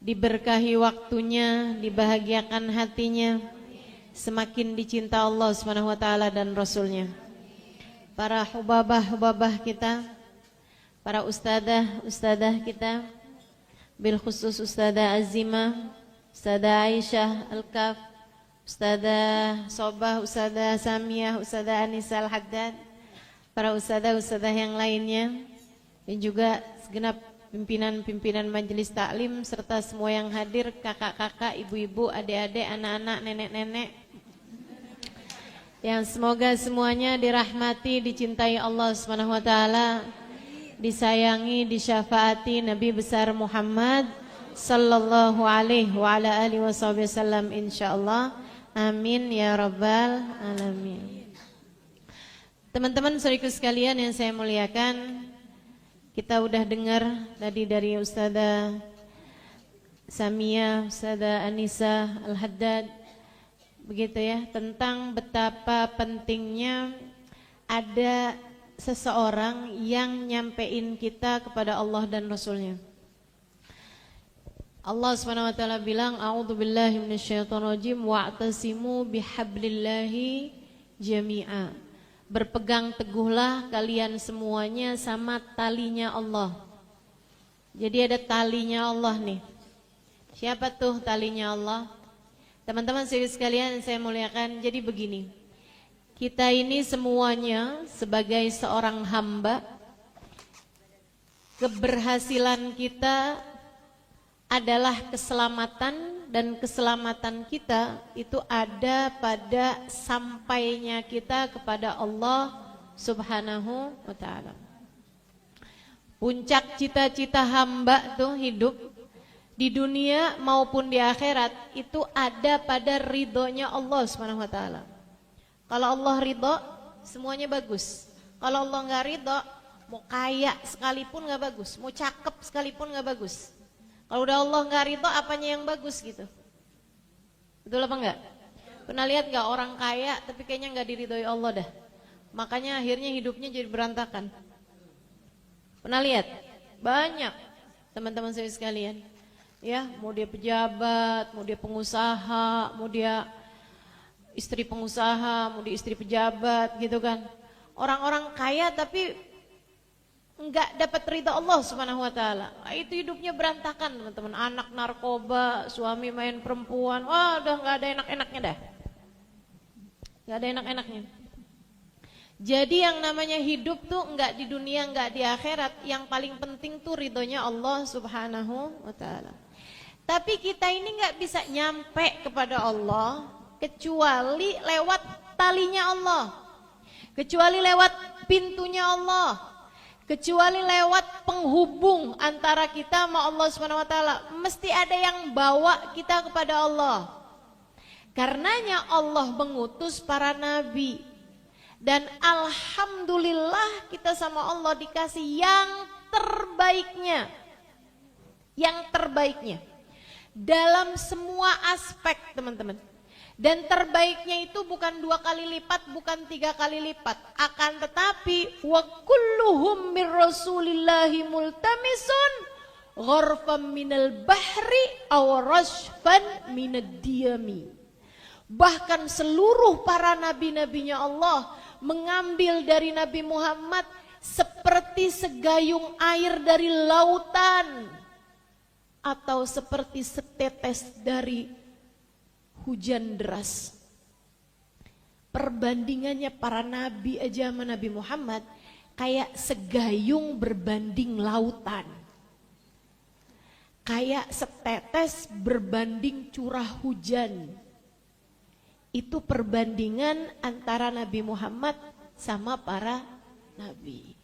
diberkahi waktunya, dibahagiakan hatinya, semakin dicinta Allah Subhanahu wa taala dan Rasulnya. Para hubabah kita, para ustadah kita, bil khusus Ustadzah Azimah, Ustadzah Aisyah Al-Kaf, Ustadzah Sobah, Ustadzah Samiyah, Ustadzah Anissa Al-Haddad, para ustadzah yang lainnya, dan juga segenap pimpinan-pimpinan majelis taklim serta semua yang hadir, kakak-kakak, ibu-ibu, adik-adik, anak-anak, nenek-nenek, yang semoga semuanya dirahmati, dicintai Allah Subhanahu wa taala, disayangi, disyafaati Nabi besar Muhammad sallallahu alaihi wa ala alihi wasallam insyaallah. Amin ya rabbal alamin. Teman-teman saudaraku sekalian yang saya muliakan, kita udah dengar tadi dari Ustadzah Samia, Ustadzah Anissa Al-Haddad, begitu ya, tentang betapa pentingnya ada seseorang yang nyampein kita kepada Allah dan Rasulnya. Allah Subhanahu wa taala bilang, a'udzubillahi minasyaitonirrajim, wa'tasimu bihablillahi jami'a. Berpegang teguhlah kalian semuanya sama talinya Allah. Jadi ada talinya Allah nih. Siapa tuh talinya Allah? Teman-teman sekalian yang saya muliakan, jadi begini. Kita ini semuanya sebagai seorang hamba, keberhasilan kita adalah keselamatan, dan keselamatan kita itu ada pada sampainya kita kepada Allah Subhanahu wa taala. Puncak cita-cita hamba tuh hidup di dunia maupun di akhirat itu ada pada ridhonya Allah Subhanahu wa taala. Kalau Allah ridho, semuanya bagus. Kalau Allah nggak ridho, mau kaya sekalipun nggak bagus, mau cakep sekalipun nggak bagus. Kalau udah Allah nggak ridho, apanya yang bagus gitu? Betul apa enggak? Pernah lihat nggak orang kaya tapi kayaknya nggak diridhoi Allah dah? Makanya akhirnya hidupnya jadi berantakan. Pernah lihat? Banyak teman-teman saya sekalian. Ya, mau dia pejabat, mau dia pengusaha, mau dia istri pengusaha, mau dia istri pejabat gitu kan. Orang-orang kaya tapi enggak dapat ridha Allah Subhanahu wa taala. Itu hidupnya berantakan, teman-teman. Anak narkoba, suami main perempuan. Wah, udah enggak ada enak-enaknya dah. Enggak ada enak-enaknya. Jadi yang namanya hidup tuh enggak di dunia, enggak di akhirat. Yang paling penting tuh ridhonya Allah Subhanahu wa taala. Tapi kita ini enggak bisa nyampe kepada Allah kecuali lewat talinya Allah. Kecuali lewat pintunya Allah. Kecuali lewat penghubung antara kita sama Allah Subhanahu wa taala. Mesti ada yang bawa kita kepada Allah. Karenanya Allah mengutus para nabi. Dan alhamdulillah kita sama Allah dikasih yang terbaiknya. Yang terbaiknya. Dalam semua aspek, teman-teman. Dan terbaiknya itu bukan 2 kali lipat, bukan 3 kali lipat. Akan tetapi wa kulluhum mir rasulillahi multamisun gharfam minal bahri aw rashfan minad diyami. Bahkan seluruh para nabi-nabinya Allah mengambil dari Nabi Muhammad seperti segayung air dari lautan atau seperti setetes dari hujan deras. Perbandingannya para nabi aja sama Nabi Muhammad kayak segayung berbanding lautan. Kayak setetes berbanding curah hujan. Itu perbandingan antara Nabi Muhammad sama para nabi.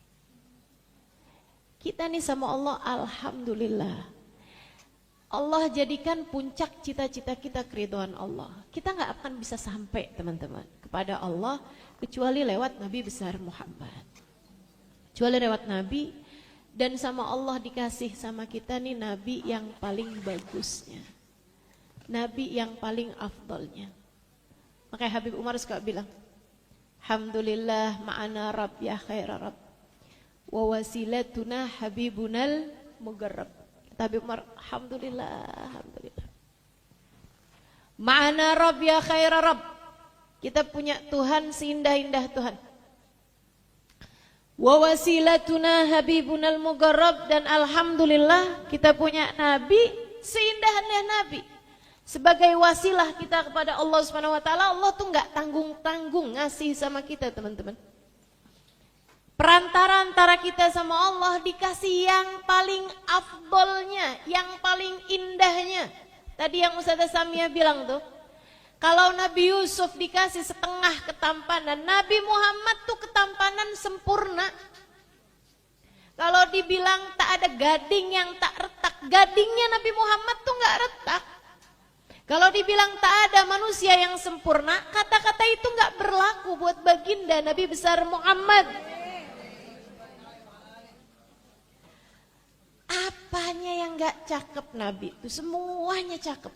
Kita nih sama Allah alhamdulillah. Allah jadikan puncak cita-cita kita keridhaan Allah. Kita gak akan bisa sampai, teman-teman, kepada Allah kecuali lewat Nabi besar Muhammad. Kecuali lewat Nabi, dan sama Allah dikasih sama kita nih Nabi yang paling bagusnya. Nabi yang paling afdalnya. Makanya Habib Umar suka bilang, alhamdulillah ma'ana Rabb ya khaira Rabb, wa wasilatuna habibunal mugarrab. Kata Kata Habib Umar, alhamdulillah, alhamdulillah. Ma'ana Rabb ya khaira Rabb. Kita punya Tuhan seindah-indah Tuhan. Wa wasilatuna habibunal mugarrab, dan alhamdulillah kita punya nabi seindah-indah nabi. Sebagai wasilah kita kepada Allah Subhanahu wa taala, Allah tuh enggak tanggung-tanggung ngasih sama kita, teman-teman. Perantara antara kita sama Allah dikasih yang paling afdolnya, yang paling indahnya. Tadi yang Ustazah Samia bilang tuh, kalau Nabi Yusuf dikasih setengah ketampanan, Nabi Muhammad tuh ketampanan sempurna. Kalau dibilang tak ada gading yang tak retak, gadingnya Nabi Muhammad tuh nggak retak. Kalau dibilang tak ada manusia yang sempurna, kata-kata itu nggak berlaku buat baginda Nabi besar Muhammad. Apanya yang nggak cakep Nabi itu? Semuanya cakep.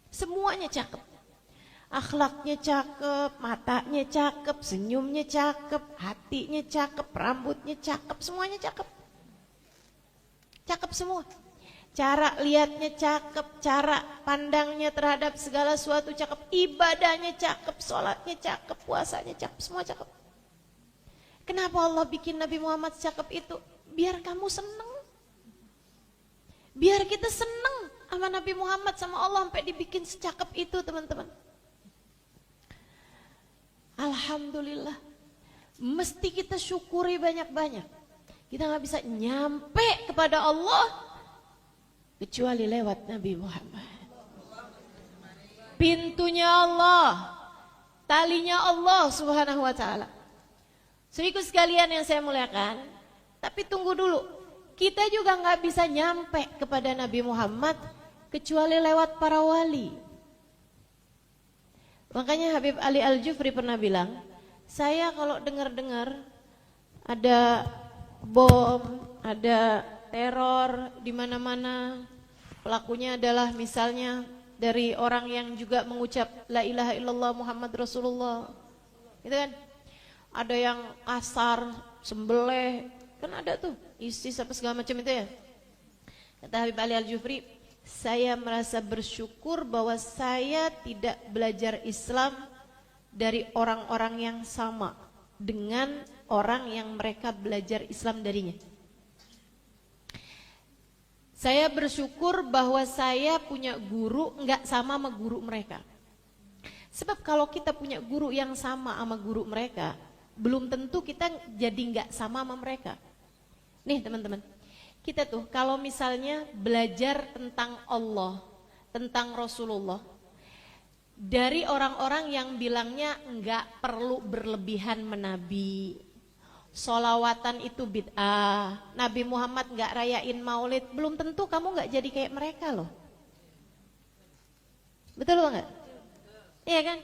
Semuanya cakep. Akhlaknya cakep, matanya cakep, senyumnya cakep, hatinya cakep, rambutnya cakep, semuanya cakep. Cakep semua. Cara lihatnya cakep, cara pandangnya terhadap segala sesuatu cakep, ibadahnya cakep, sholatnya cakep, puasanya cakep, semua cakep. Kenapa Allah bikin Nabi Muhammad cakep itu? Biar kamu seneng. Biar kita seneng sama Nabi Muhammad, sama Allah sampai dibikin secakep itu, teman-teman. Alhamdulillah. Mesti kita syukuri banyak-banyak. Kita gak bisa nyampe kepada Allah kecuali lewat Nabi Muhammad. Pintunya Allah, talinya Allah Subhanahu wa taala. Saudaraku sekalian yang saya muliakan, tapi tunggu dulu. Kita juga gak bisa nyampe kepada Nabi Muhammad kecuali lewat para wali. Makanya Habib Ali Al-Jufri pernah bilang, saya kalau dengar-dengar ada bom, ada teror di mana-mana, pelakunya adalah misalnya dari orang yang juga mengucap la ilaha illallah Muhammad Rasulullah, gitu kan? Ada yang kasar, sembelih, kan ada tuh ISIS apa segala macam itu ya. Kata Habib Ali Al-Jufri, saya merasa bersyukur bahwa saya tidak belajar Islam dari orang-orang yang sama dengan orang yang mereka belajar Islam darinya. Saya bersyukur bahwa saya punya guru enggak sama sama guru mereka. Sebab kalau kita punya guru yang sama sama guru mereka, belum tentu kita jadi enggak sama sama mereka. Nih teman-teman, kita tuh kalau misalnya belajar tentang Allah, tentang Rasulullah, dari orang-orang yang bilangnya enggak perlu berlebihan menabi, sholawatan itu bid'ah, Nabi Muhammad enggak rayain maulid, belum tentu kamu enggak jadi kayak mereka loh. Betul enggak? Iya kan?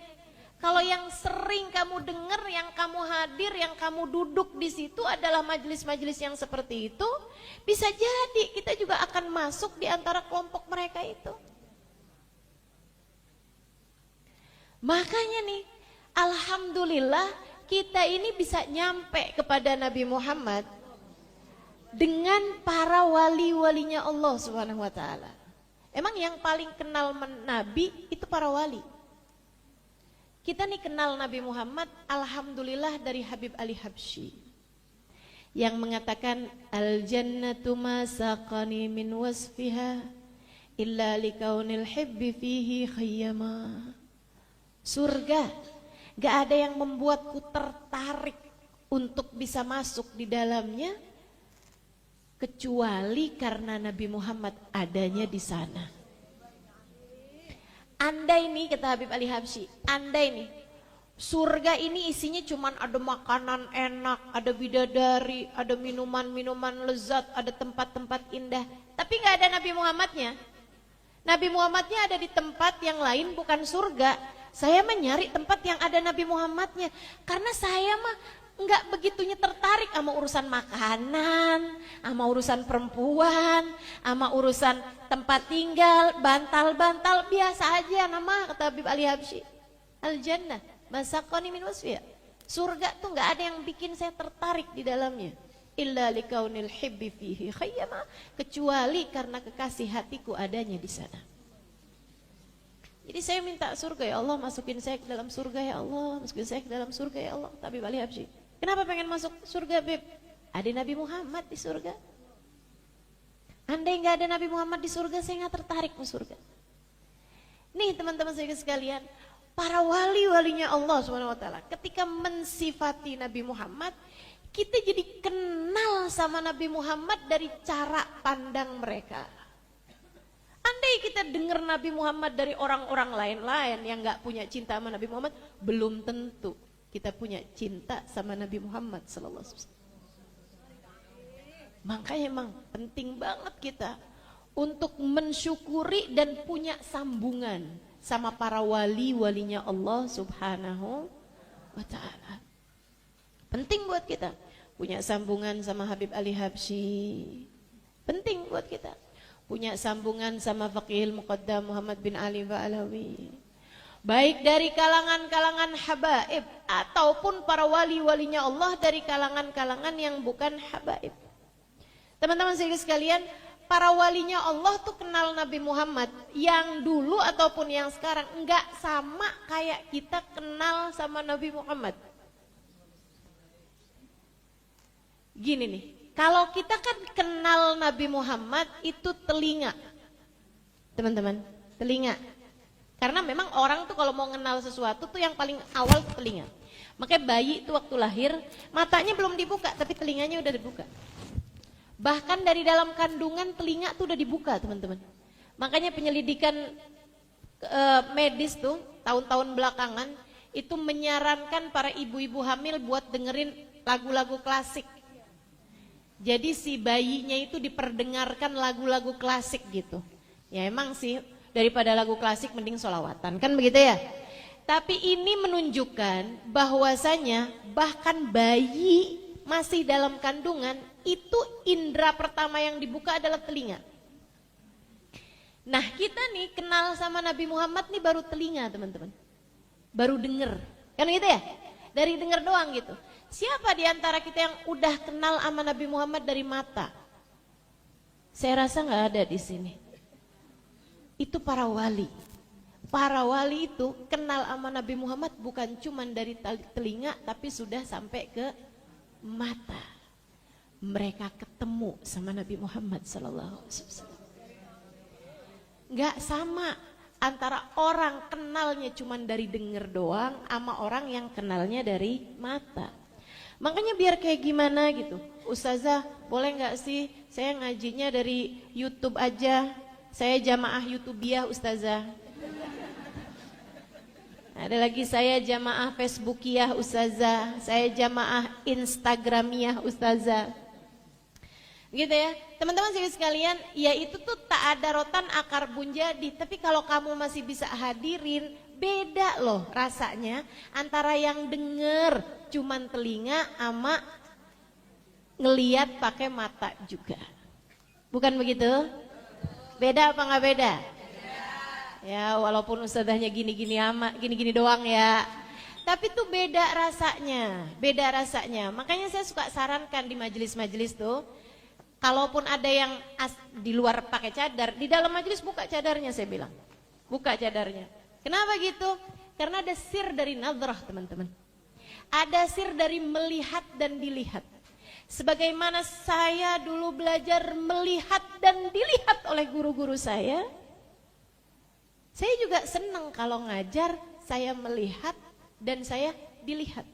Kalau yang sering kamu dengar, yang kamu hadir, yang kamu duduk di situ adalah majelis-majelis yang seperti itu, bisa jadi kita juga akan masuk di antara kelompok mereka itu. Makanya nih, alhamdulillah kita ini bisa nyampe kepada Nabi Muhammad dengan para wali-walinya Allah Subhanahu wa taala. Emang yang paling kenal Nabi itu para wali. Kita nih kenal Nabi Muhammad alhamdulillah dari Habib Ali Habsyi yang mengatakan al-jannatu ma saqani min wasfiha illa likaunil hibbi fihi khayyama. Surga gak ada yang membuatku tertarik untuk bisa masuk di dalamnya kecuali karena Nabi Muhammad adanya di sana. Andai nih, kata Habib Ali Habsyi, andai nih surga ini isinya cuman ada makanan enak, ada bidadari, ada minuman-minuman lezat, ada tempat-tempat indah, tapi gak ada Nabi Muhammadnya. Nabi Muhammadnya ada di tempat yang lain, bukan surga. Saya mencari tempat yang ada Nabi Muhammadnya, karena saya mah nggak begitunya tertarik sama urusan makanan, sama urusan perempuan, sama urusan tempat tinggal, bantal-bantal biasa aja nama, kata Habib Ali Habsyi. Al-jannah masaqani min wasfiha. Surga tuh nggak ada yang bikin saya tertarik di dalamnya. illa likaunil hibbi fihi khayyama, kecuali karena kekasih hatiku adanya di sana. Jadi saya minta surga, ya Allah masukin saya ke dalam surga ya Allah, masukin saya ke dalam surga ya Allah. Tapi Ali Habsyi, kenapa pengen masuk surga Beb? Ada Nabi Muhammad di surga. Andai nggak ada Nabi Muhammad di surga, saya nggak tertarik ke surga. Nih teman-teman saya sekalian, para wali-walinya Allah SWT ketika mensifati Nabi Muhammad, kita jadi kenal sama Nabi Muhammad dari cara pandang mereka. Andai kita dengar Nabi Muhammad dari orang-orang lain-lain yang gak punya cinta sama Nabi Muhammad, belum tentu kita punya cinta sama Nabi Muhammad sallallahu alaihi wasallam. Makanya emang penting banget kita untuk mensyukuri dan punya sambungan sama para wali-walinya Allah Subhanahu wa ta'ala. Penting buat kita punya sambungan sama Habib Ali Habsyi. Penting buat kita punya sambungan sama Faqihil Muqaddam Muhammad bin Ali Ba'alawi. Baik dari kalangan-kalangan habaib ataupun para wali-walinya Allah dari kalangan-kalangan yang bukan habaib. Teman-teman sekalian, para walinya Allah tuh kenal Nabi Muhammad yang dulu ataupun yang sekarang enggak sama kayak kita kenal sama Nabi Muhammad. Gini nih, kalau kita kan kenal Nabi Muhammad itu telinga. Teman-teman, telinga. Karena memang orang tuh kalau mau kenal sesuatu tuh yang paling awal tuh telinga. Makanya bayi itu waktu lahir matanya belum dibuka tapi telinganya udah dibuka. Bahkan dari dalam kandungan telinga tuh udah dibuka, teman-teman. Makanya penyelidikan medis tuh tahun-tahun belakangan itu menyarankan para ibu-ibu hamil buat dengerin lagu-lagu klasik. Jadi si bayinya itu diperdengarkan lagu-lagu klasik gitu. Ya emang sih daripada lagu klasik mending sholawatan, kan begitu ya. Tapi ini menunjukkan bahwasanya bahkan bayi masih dalam kandungan itu indera pertama yang dibuka adalah telinga. Nah kita nih kenal sama Nabi Muhammad nih baru telinga, teman-teman. Baru denger, kan gitu ya. Dari denger doang gitu. Siapa di antara kita yang udah kenal sama Nabi Muhammad dari mata? Saya rasa nggak ada di sini. Itu para wali. Para wali itu kenal sama Nabi Muhammad bukan cuma dari telinga tapi sudah sampai ke mata. Mereka ketemu sama Nabi Muhammad sallallahu alaihi wasallam. Enggak sama antara orang kenalnya cuma dari denger doang sama orang yang kenalnya dari mata. Makanya biar kayak gimana gitu, Ustazah boleh nggak sih saya ngajinya dari YouTube aja, saya jamaah YouTubiah Ustazah. Ada lagi saya jamaah Facebookiah Ustazah, saya jamaah Instagramiah Ustazah. Gitu ya, teman-teman sekalian, ya itu tuh tak ada rotan akar bun jadi. Tapi kalau kamu masih bisa hadirin, beda loh rasanya antara yang denger cuman telinga sama ngeliat pakai mata juga. Bukan begitu? Beda apa nggak beda? Ya walaupun ustazahnya gini-gini doang ya. Tapi tuh beda rasanya. Makanya saya suka sarankan di majelis-majelis tuh, kalaupun ada yang di luar pakai cadar, di dalam majelis buka cadarnya, saya bilang. Buka cadarnya. Kenapa gitu? Karena ada sir dari nazrah, teman-teman. Ada sir dari melihat dan dilihat. Sebagaimana saya dulu belajar melihat dan dilihat oleh guru-guru saya juga senang kalau ngajar, saya melihat dan saya dilihat.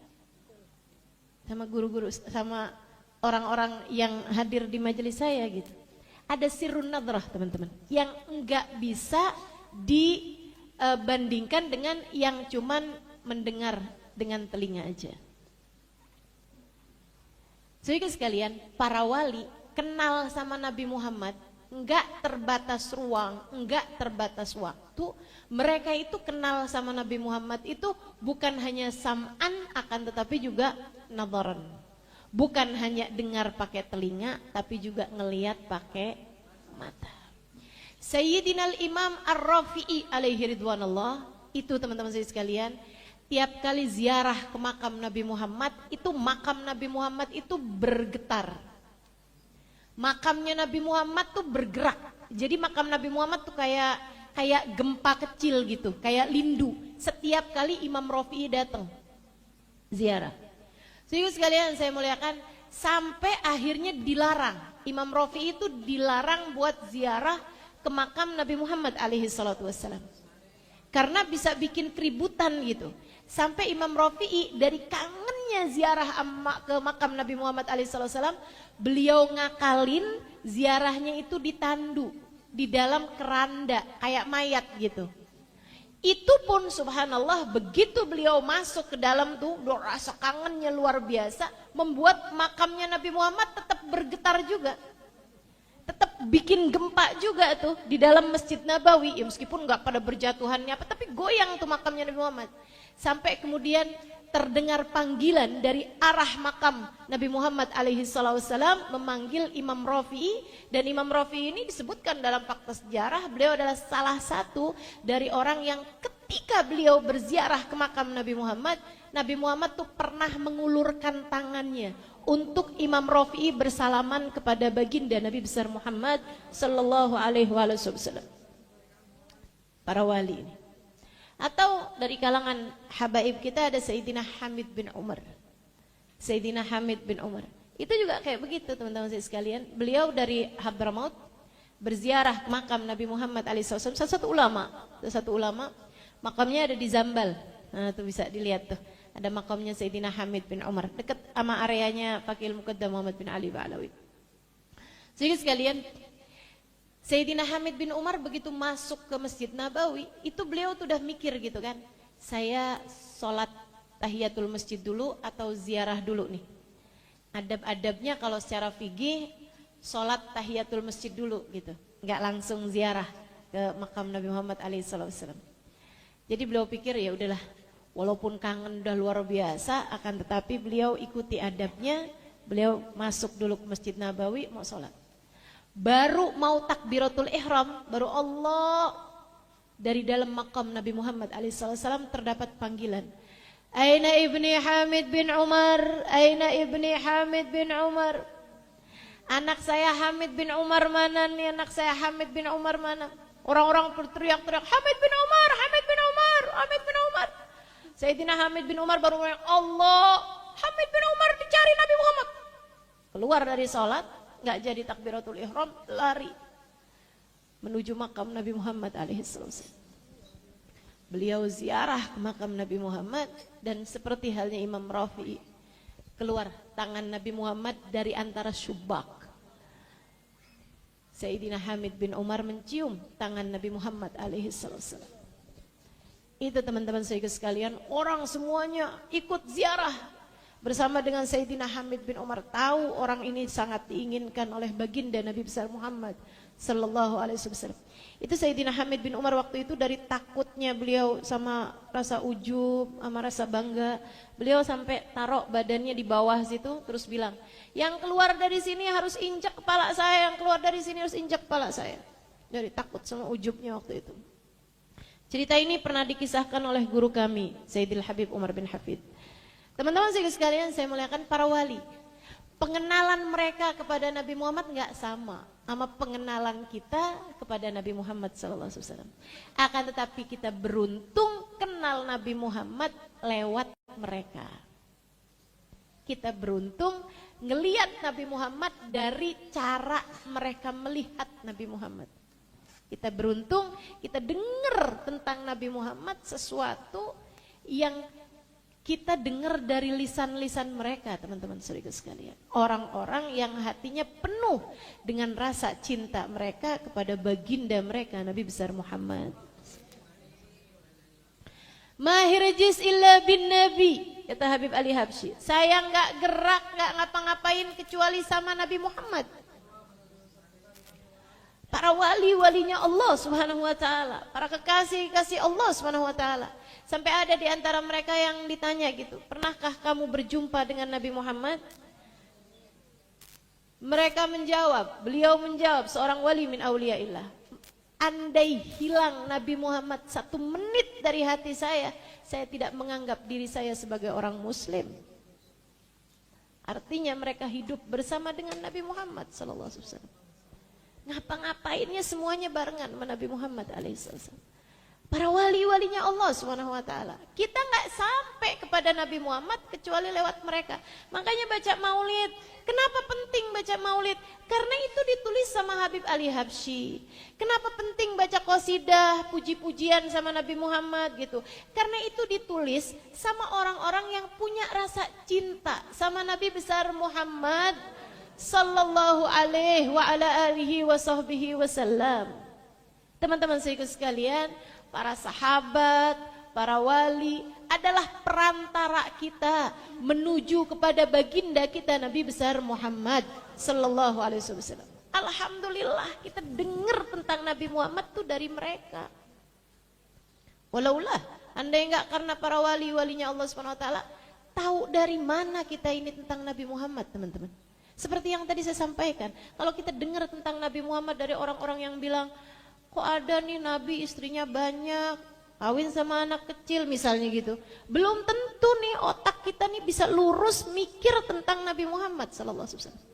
Sama guru-guru, sama orang-orang yang hadir di majelis saya gitu. Ada sirrun nadrah, teman-teman, yang enggak bisa dibandingkan dengan yang cuman mendengar dengan telinga aja. Saudara sekalian, para wali kenal sama Nabi Muhammad enggak terbatas ruang, enggak terbatas waktu. Mereka itu kenal sama Nabi Muhammad itu bukan hanya sam'an, akan tetapi juga nadharan. Bukan hanya dengar pakai telinga, tapi juga ngelihat pakai mata. Sayyidina Imam Ar-Rafi'i alaihi ridwanullah, itu teman-teman saya sekalian, tiap kali ziarah ke makam Nabi Muhammad, itu makam Nabi Muhammad itu bergetar. Makamnya Nabi Muhammad tuh bergerak. Jadi makam Nabi Muhammad tuh kayak gempa kecil gitu, kayak lindu. Setiap kali Imam Rafi'i datang ziarah. Sehingga sekalian saya muliakan, sampai akhirnya dilarang. Imam Rafi'i itu dilarang buat ziarah ke makam Nabi Muhammad alaihi salatu wassalam. Karena bisa bikin keributan gitu. Sampai Imam Rafi'i dari kangennya ziarah ke makam Nabi Muhammad alaihi salatu wassalam, beliau ngakalin ziarahnya itu ditandu di dalam keranda kayak mayat gitu. Itu pun subhanallah, begitu beliau masuk ke dalam tuh, rasa kangennya luar biasa, membuat makamnya Nabi Muhammad tetap bergetar juga, tetap bikin gempa juga tuh di dalam Masjid Nabawi. Ya meskipun nggak pada berjatuhannya apa, tapi goyang tuh makamnya Nabi Muhammad. Sampai kemudian terdengar panggilan dari arah makam Nabi Muhammad alaihi wasallam memanggil Imam Rafi'i, dan Imam Rafi'i ini disebutkan dalam fakta sejarah beliau adalah salah satu dari orang yang ketika beliau berziarah ke makam Nabi Muhammad tuh pernah mengulurkan tangannya untuk Imam Rafi'i bersalaman kepada baginda Nabi besar Muhammad sallallahu alaihi wasallam. Para wali ini. Atau dari kalangan habaib kita ada Sayyidina Hamid bin Umar. Sayyidina Hamid bin Umar. Itu juga kayak begitu teman-teman sekalian. Beliau dari Hadramaut berziarah ke makam Nabi Muhammad SAW. Satu ulama. Makamnya ada di Zambal. Nah, itu bisa dilihat tuh. Ada makamnya Sayyidina Hamid bin Umar. Dekat sama areanya Fakil Muqaddam Muhammad bin Ali Ba'alawi. Jadi sekalian, Sayyidina Hamid bin Umar begitu masuk ke Masjid Nabawi, itu beliau tuh udah mikir gitu kan, saya sholat tahiyatul masjid dulu atau ziarah dulu nih. Adab-adabnya kalau secara fikih, sholat tahiyatul masjid dulu gitu, nggak langsung ziarah ke makam Nabi Muhammad SAW. Jadi beliau pikir ya udahlah, walaupun kangen udah luar biasa, akan tetapi beliau ikuti adabnya, beliau masuk dulu ke Masjid Nabawi mau sholat. Baru mau takbiratul ihram, baru Allah, dari dalam makam Nabi Muhammad SAW terdapat panggilan. Aina ibni Hamid bin Umar, aina ibni Hamid bin Umar. Anak saya Hamid bin Umar mana nih, anak saya Hamid bin Umar mana? Orang-orang berteriak-teriak, Hamid bin Umar, Hamid bin Umar, Hamid bin Umar. Sayyidina Hamid bin Umar baru bilang, Allah, Hamid bin Umar dicari Nabi Muhammad. Keluar dari sholat, nggak jadi takbiratul ihram, lari menuju makam Nabi Muhammad alaihissalam. Beliau ziarah ke makam Nabi Muhammad, dan seperti halnya Imam Rafi'i, keluar tangan Nabi Muhammad dari antara syubak. Sayyidina Hamid bin Umar mencium tangan Nabi Muhammad alaihissalam. Itu teman-teman saya sekalian, orang semuanya ikut ziarah bersama dengan Sayyidina Hamid bin Umar, tahu orang ini sangat diinginkan oleh baginda Nabi besar Muhammad sallallahu alaihi wasallam. Itu Sayyidina Hamid bin Umar waktu itu dari takutnya beliau sama rasa ujub, sama rasa bangga, beliau sampai taruh badannya di bawah situ terus bilang, yang keluar dari sini harus injak kepala saya, yang keluar dari sini harus injak kepala saya. Dari takut sama ujubnya waktu itu. Cerita ini pernah dikisahkan oleh guru kami, Sayyidil Habib Umar bin Hafid. Teman-teman sekalian, saya muliakan para wali. Pengenalan mereka kepada Nabi Muhammad nggak sama pengenalan kita kepada Nabi Muhammad SAW. Akan tetapi kita beruntung kenal Nabi Muhammad lewat mereka. Kita beruntung ngelihat Nabi Muhammad dari cara mereka melihat Nabi Muhammad. Kita beruntung kita dengar tentang Nabi Muhammad sesuatu yang kita dengar dari lisan-lisan mereka, teman-teman saudara sekalian. Orang-orang yang hatinya penuh dengan rasa cinta mereka kepada baginda mereka, Nabi besar Muhammad. Mahirjis illa bin Nabi, kata Habib Ali Habsyi. Saya nggak gerak, nggak ngapa-ngapain kecuali sama Nabi Muhammad. Para wali-walinya Allah Subhanahu wa taala, para kekasih-kekasih Allah Subhanahu wa taala. Sampai ada di antara mereka yang ditanya gitu, pernahkah kamu berjumpa dengan Nabi Muhammad? Mereka menjawab, beliau menjawab, seorang wali min auliyaillah, andai hilang Nabi Muhammad 1 menit dari hati saya tidak menganggap diri saya sebagai orang muslim. Artinya mereka hidup bersama dengan Nabi Muhammad sallallahu alaihi wasallam. Ngapa-ngapainnya semuanya barengan sama Nabi Muhammad alaihi wasallam. Para wali-walinya Allah Subhanahu wa taala. Kita nggak sampai kepada Nabi Muhammad kecuali lewat mereka. Makanya baca Maulid. Kenapa penting baca Maulid? Karena itu ditulis sama Habib Ali Habsyi. Kenapa penting baca qasidah, puji-pujian sama Nabi Muhammad gitu? Karena itu ditulis sama orang-orang yang punya rasa cinta sama Nabi besar Muhammad sallallahu alaihi wa ala alihi wa sahbihi wasallam. Teman-teman sekalian, para sahabat, para wali adalah perantara kita menuju kepada baginda kita Nabi besar Muhammad sallallahu alaihi wasallam. Alhamdulillah kita dengar tentang Nabi Muhammad tuh dari mereka. Walaulah andai enggak karena para wali-walinya Allah Subhanahu wa taala, tahu dari mana kita ini tentang Nabi Muhammad, teman-teman? Seperti yang tadi saya sampaikan, kalau kita dengar tentang Nabi Muhammad dari orang-orang yang bilang, kok ada nih Nabi istrinya banyak, kawin sama anak kecil misalnya gitu. Belum tentu nih otak kita nih bisa lurus mikir tentang Nabi Muhammad sallallahu alaihi wasallam.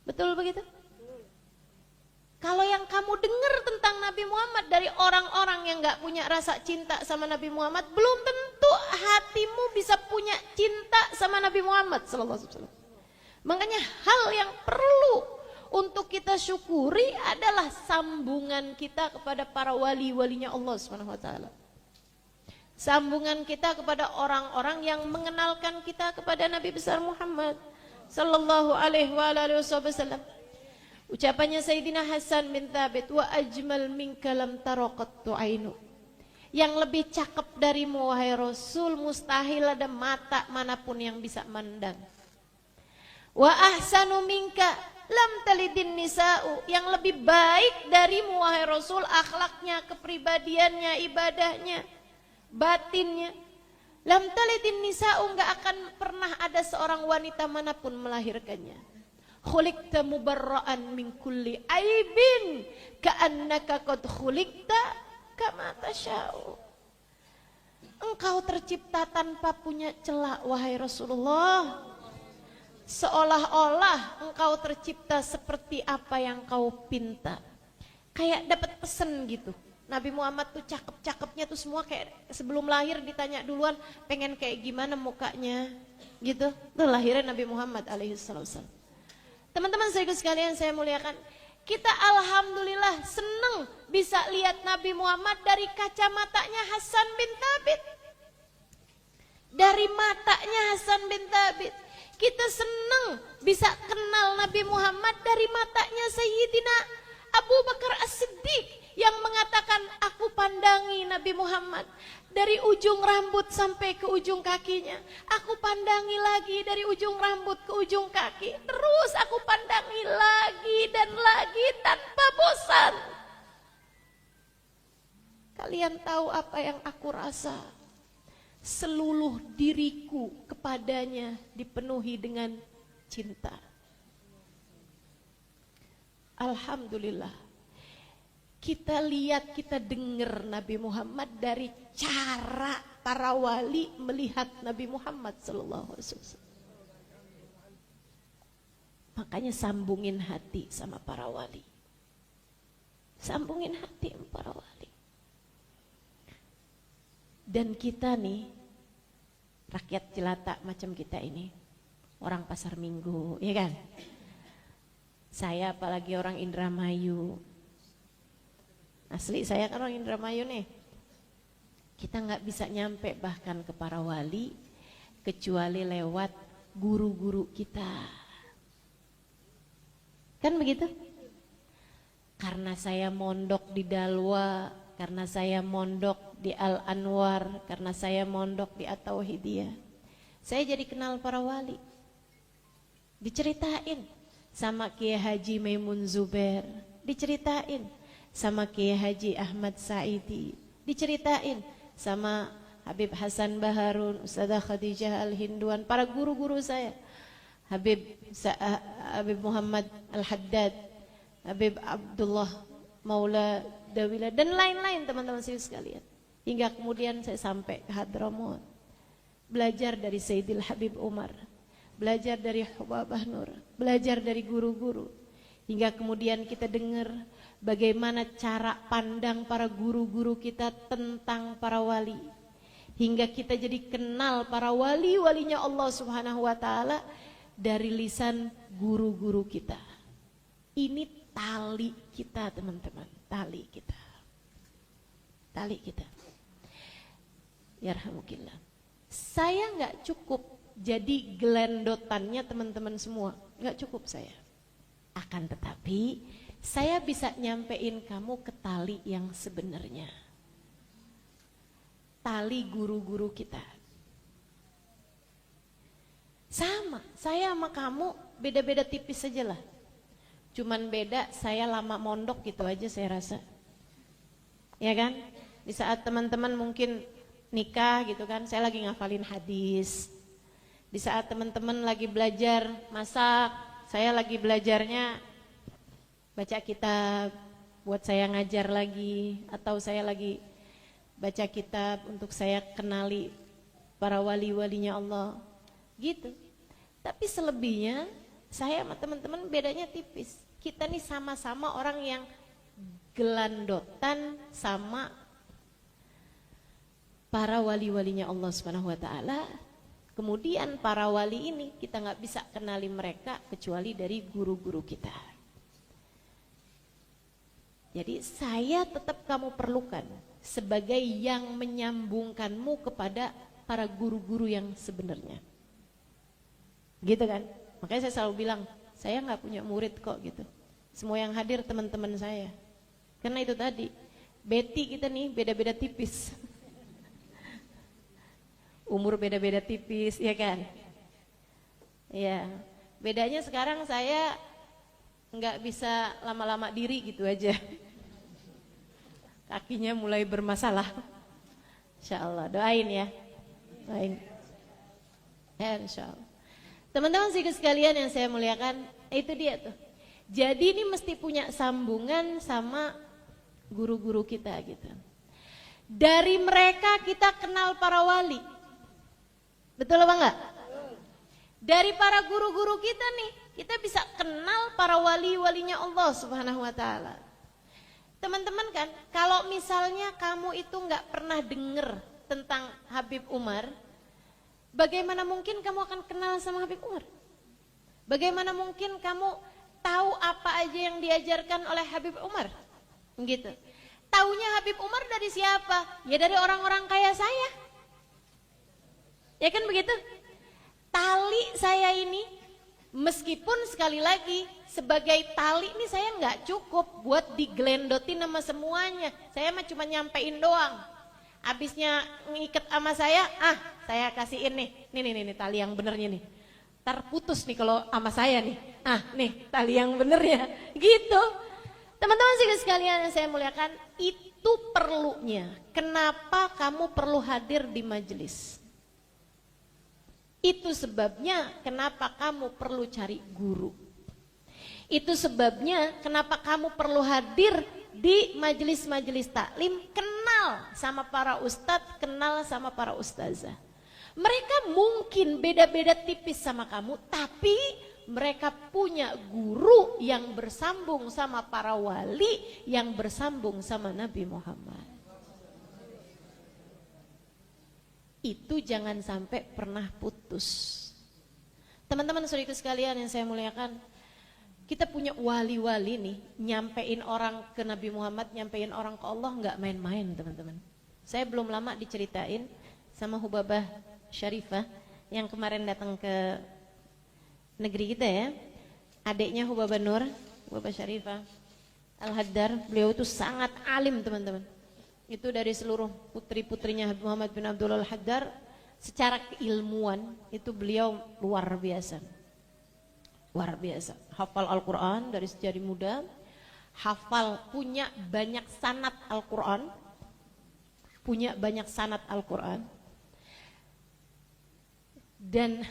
Betul begitu? Kalau yang kamu dengar tentang Nabi Muhammad dari orang-orang yang gak punya rasa cinta sama Nabi Muhammad, belum tentu hatimu bisa punya cinta sama Nabi Muhammad sallallahu alaihi wasallam. Makanya hal yang perlu untuk kita syukuri adalah sambungan kita kepada para wali-walinya Allah Subhanahu wa taala. Sambungan kita kepada orang-orang yang mengenalkan kita kepada Nabi besar Muhammad sallallahu alaihi wasallam. Ucapannya Sayyidina Hasan bin Thabit, wa ajmal minka lam taraqattu ainu. Yang lebih cakep darimu wahai Rasul, mustahil ada mata manapun yang bisa mandang. Wa ahsanu minka lam talidin nisa'u. Yang lebih baik darimu wahai Rasul, akhlaknya, kepribadiannya, ibadahnya, batinnya. Lam talidin nisa'u, enggak akan pernah ada seorang wanita manapun melahirkannya. Khuliqta mubarra'an min kulli aibin ka'annaka qad khuliqta kama tasya'u. Engkau tercipta tanpa punya celah wahai Rasulullah. Seolah-olah engkau tercipta seperti apa yang kau pinta. Kayak dapat pesan gitu. Nabi Muhammad tuh cakep-cakepnya tuh semua kayak sebelum lahir ditanya duluan pengen kayak gimana mukanya gitu. Tuh lahirnya Nabi Muhammad alaihi wasallam. Teman-teman sekalian saya muliakan, kita alhamdulillah seneng bisa lihat Nabi Muhammad dari kacamatanya Hasan bin Thabit. Dari matanya Hasan bin Thabit. Kita senang bisa kenal Nabi Muhammad dari matanya Sayyidina Abu Bakar As-Siddiq yang mengatakan, aku pandangi Nabi Muhammad dari ujung rambut sampai ke ujung kakinya. Aku pandangi lagi dari ujung rambut ke ujung kaki. Terus aku pandangi lagi dan lagi tanpa bosan. Kalian tahu apa yang aku rasa? Seluruh diriku kepadanya dipenuhi dengan cinta. Alhamdulillah. Kita lihat, kita dengar Nabi Muhammad dari cara para wali melihat Nabi Muhammad sallallahu alaihi wasallam. Makanya sambungin hati sama para wali. Sambungin hati sama para wali. Dan kita nih, rakyat jelata macam kita ini, orang pasar minggu, ya kan? Saya apalagi orang Indramayu. Asli saya kan orang Indramayu nih. Kita nggak bisa nyampe bahkan ke para wali, kecuali lewat guru-guru kita. Kan begitu? Karena saya mondok di Dalwa, karena saya mondok di Al-Anwar, karena saya mondok di At-Tauhidiyah, saya jadi kenal para wali. Diceritain sama Kiai Haji Maimun Zubair, diceritain sama Kiai Haji Ahmad Saidi, diceritain sama Habib Hasan Baharun, Ustadzah Khadijah Al-Hinduan, para guru-guru saya, Habib Muhammad Al-Haddad, Habib Abdullah Maula Dawila, dan lain-lain teman-teman sekalian. Hingga kemudian saya sampai ke Hadramaut, belajar dari Sayyidil Habib Umar. belajar dari Hubabah Nur, belajar dari guru-guru, hingga kemudian kita dengar bagaimana cara pandang para guru-guru kita tentang para wali, hingga kita jadi kenal para wali-walinya Allah Subhanahu wa taala dari lisan guru-guru kita. Ini tali kita, teman-teman, tali kita. Tali kita. Yarhamukillah. Saya nggak cukup jadi gelendotannya teman-teman semua, nggak cukup saya. Akan tetapi saya bisa nyampein kamu ke tali yang sebenarnya. Tali guru-guru kita. Sama, saya sama kamu beda-beda tipis saja lah. Cuman beda saya lama mondok gitu aja saya rasa. Ya kan? Di saat teman-teman mungkin nikah gitu kan, saya lagi ngafalin hadis. Di saat teman-teman lagi belajar masak, saya lagi belajarnya baca kitab buat saya ngajar lagi, atau saya lagi baca kitab untuk saya kenali para wali-walinya Allah gitu. Tapi selebihnya saya sama teman-teman bedanya tipis. Kita nih sama-sama orang yang gelandotan sama para wali-walinya Allah Subhanahu wa taala. Kemudian para wali ini kita nggak bisa kenali mereka kecuali dari guru-guru kita. Jadi saya tetap kamu perlukan sebagai yang menyambungkanmu kepada para guru-guru yang sebenarnya. Gitu kan? Makanya saya selalu bilang, saya nggak punya murid kok gitu. Semua yang hadir teman-teman saya. Karena itu tadi, Betty kita nih beda-beda tipis. Umur beda-beda tipis, ya kan? Ya, bedanya sekarang saya nggak bisa lama-lama diri gitu aja. Kakinya mulai bermasalah. Insya Allah, doain ya. Doain. Ya, insya Allah. Teman-teman sekalian yang saya muliakan, itu dia tuh. Jadi ini mesti punya sambungan sama guru-guru kita gitu. Dari mereka kita kenal para wali. Betul apa enggak? Dari para guru-guru kita nih, kita bisa kenal para wali-walinya Allah Subhanahu wa taala. Teman-teman kan, kalau misalnya kamu itu enggak pernah dengar tentang Habib Umar, bagaimana mungkin kamu akan kenal sama Habib Umar? Bagaimana mungkin kamu tahu apa aja yang diajarkan oleh Habib Umar? Gitu. Taunya Habib Umar dari siapa? Ya dari orang-orang kaya saya. Ya kan begitu? Tali saya ini, meskipun sekali lagi sebagai tali ini saya nggak cukup buat digelendotin sama semuanya. Saya mah cuma nyampein doang. Abisnya ngikat sama saya kasihin nih. Nih tali yang benernya nih. Ntar putus nih kalau sama saya nih. Nih tali yang benernya. Gitu. Teman-teman sekalian yang saya muliakan, itu perlunya. Kenapa kamu perlu hadir di majelis? Itu sebabnya kenapa kamu perlu cari guru. Itu sebabnya kenapa kamu perlu hadir di majelis-majelis taklim, kenal sama para ustadz, kenal sama para ustazah. Mereka mungkin beda-beda tipis sama kamu, tapi mereka punya guru yang bersambung sama para wali, yang bersambung sama Nabi Muhammad. Itu jangan sampai pernah putus. Teman-teman saudaraku sekalian yang saya muliakan, kita punya wali-wali nih, nyampein orang ke Nabi Muhammad, nyampein orang ke Allah nggak main-main teman-teman. Saya belum lama diceritain sama Hubabah Syarifah yang kemarin datang ke negeri kita ya. Adiknya Hubabah Nur, Hubabah Syarifah Al-Haddar, beliau itu sangat alim teman-teman. Itu dari seluruh putri-putrinya Muhammad bin Abdullah Al-Haddar, secara keilmuan itu beliau luar biasa. Luar biasa. Hafal Al-Quran dari sejak muda, hafal, punya banyak sanad Al-Quran, punya banyak sanad Al-Quran, dan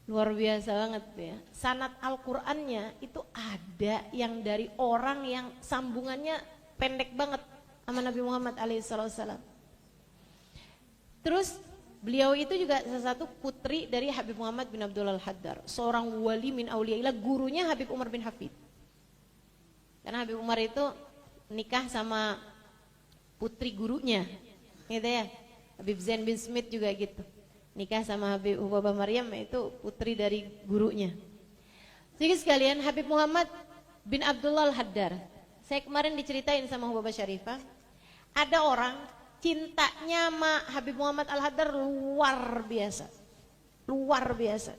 luar biasa banget ya. Sanad Al-Qurannya itu ada yang dari orang yang sambungannya pendek banget sama Nabi Muhammad alaihissalam. Terus Beliau itu juga salah satu putri dari Habib Muhammad bin Abdullah Al-Haddar, seorang wali min auliyaillah, gurunya Habib Umar bin Hafid. Karena Habib Umar itu nikah sama putri gurunya, gitu ya. Habib Zain bin Smith juga gitu, nikah sama Habib Hubabah Maryam, itu putri dari gurunya. Jadi sekalian, Habib Muhammad bin Abdullah Al-Haddar, saya kemarin diceritain sama Hubabah Syarifah, ada orang cintanya sama Habib Muhammad Al-Haddar luar biasa. Luar biasa.